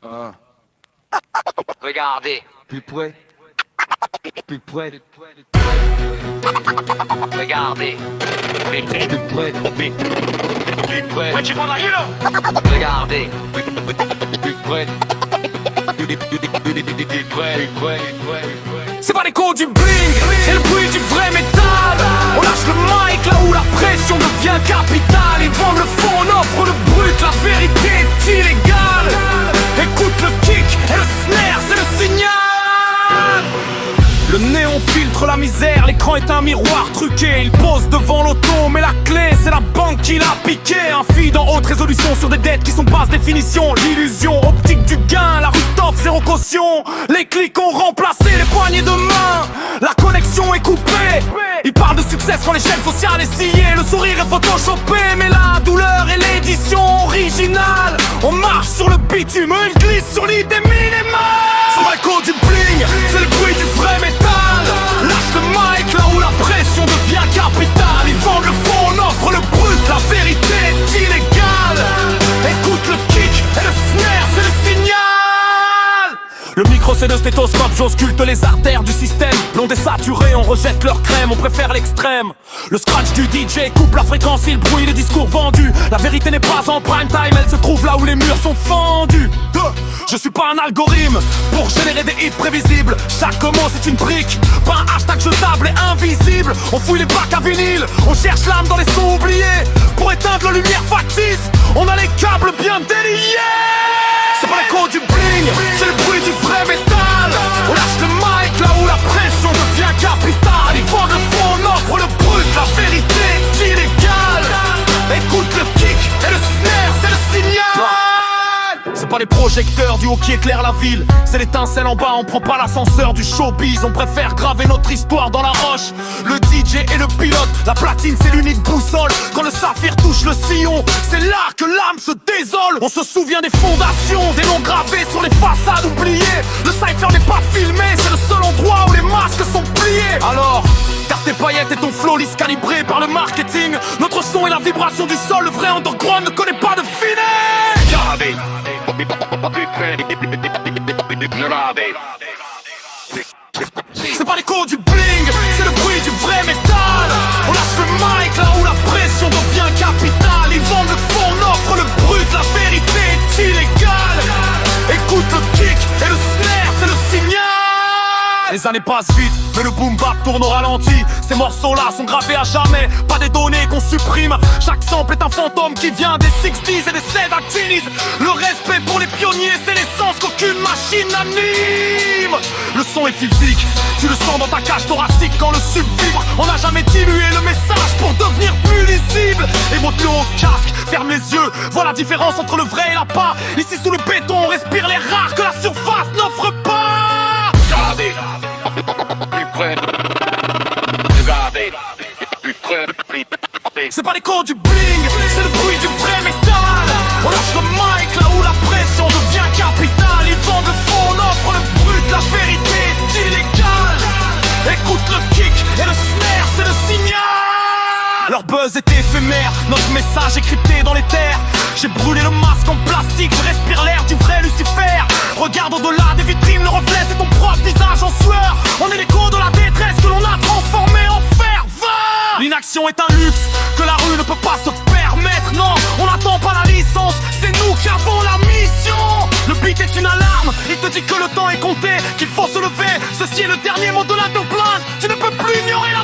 Ah. Regardez, Plus près. Plus près. regardez, Plus près. Plus près. regardez. Plus près. Plus près. C'est pas l'écho du bling, c'est le bruit du vrai métal. On lâche le mic là où la pression devient capitale. Ils vendent le fond, on offre le brut, la vérité est illégale. Écoute le kick et le snare, c'est le signal. Le néon filtre la misère, l'écran est un miroir truqué. Il pose devant l'auto, mais la clé c'est la banque qui l'a piqué. Un feed en haute résolution sur des dettes qui sont basse définition. L'illusion optique du gain, la rue top, zéro caution. Les clics ont remplacé les poignées de main. La connexion est coupée. Il parle de succès quand l'échelle sociale est sciée. Le sourire est photoshopé, mais la douleur est l'édition originale. On marche sur le bitume, il glisse sur l'idée minimale. C'est pas l'écho du bling, c'est le bruit du vrai métal. Lâche le mic là où la pression devient capitale. Ils vendent le fond, on offre le brut, la vérité est illégale. Écoute le kick et le snare, c'est le signal. Le micro c'est le stéthoscope, j'ausculte les artères du système. L'onde est saturée, on rejette leur crème, on préfère l'extrême. Le scratch du DJ coupe la fréquence, il brouille les discours vendus. La vérité n'est pas en prime time, elle se trouve là où les murs sont fendus. Je suis pas un algorithme pour générer des hits prévisibles. Chaque mot c'est une brique, pas un hashtag jetable et invisible. On fouille les bacs à vinyle, on cherche l'âme dans les sons oubliés. Pour éteindre la lumière factice, on a les câbles bien déliés. C'est pas l'écho du bling, c'est le bruit du vrai métal. On lâche le mic là où la pression devient capitale. Ils vendent le fond, on offre le brut, la vérité est illégale. Écoute le kick et le snare, c'est le signal. C'est pas les projecteurs du haut qui éclairent la ville, c'est l'étincelle en bas, on prend pas l'ascenseur du showbiz. On préfère graver notre histoire dans la roche. Le DJ et le pilote, la platine c'est l'unique boussole. Quand le saphir touche le sillon, c'est là que l'âme se désole. On se souvient des fondations, des noms gravés sur les façades oubliées. Le cypher n'est pas filmé, c'est le seul endroit où les masques sont pliés. Alors, garde tes paillettes et ton flow lisse calibré par le marketing. Notre son est la vibration du sol, le vrai underground ne connaît pas de finet. Regardez. C'est pas l'écho du bling, c'est le bruit du vrai métal. On lâche le mic là où la pression devient capitale. Ils vendent le fond, on offre le brut, la vérité est illégale. Écoute le kick et le snare, c'est le signal. Les années passent vite, mais le boom bap tourne au ralenti. Ces morceaux-là sont gravés à jamais, pas des données qu'on supprime. Chaque sample est un fantôme qui vient des 60s et des Sedactinis. Le respect pour les pionniers, c'est l'essence qu'aucune machine n'anime. Le son est physique, tu le sens dans ta cage thoracique quand le sub vibre. On n'a jamais dilué le message pour devenir plus lisible. Et monte-le au casque, ferme les yeux, vois la différence entre le vrai et l'appât. Ici sous le béton, on respire l'air rare que la surface n'offre pas. Regardez, plus près. Regardez, plus près. C'est pas l'écho du bling, c'est le bruit du vrai métal. On lâche le mic là où la pression devient capitale. Ils vendent le fond, on offre le brut, la vérité est illégale. Écoute le kick et le snare, c'est le signal. Leur buzz est éphémère, notre message est crypté dans les terres. J'ai brûlé le masque en plastique, je respire l'air du vrai Lucifer. Regarde au-delà des vitrines, le reflet c'est ton propre visage en sueur. On est l'écho de la détresse que l'on a transformé en ferveur. L'inaction est un luxe que la rue ne peut pas se permettre. Non, on n'attend pas la licence, c'est nous qui avons la mission. Le beat est une alarme, il te dit que le temps est compté, qu'il faut se lever. Ceci est le dernier mot de la plainte, tu ne peux plus ignorer la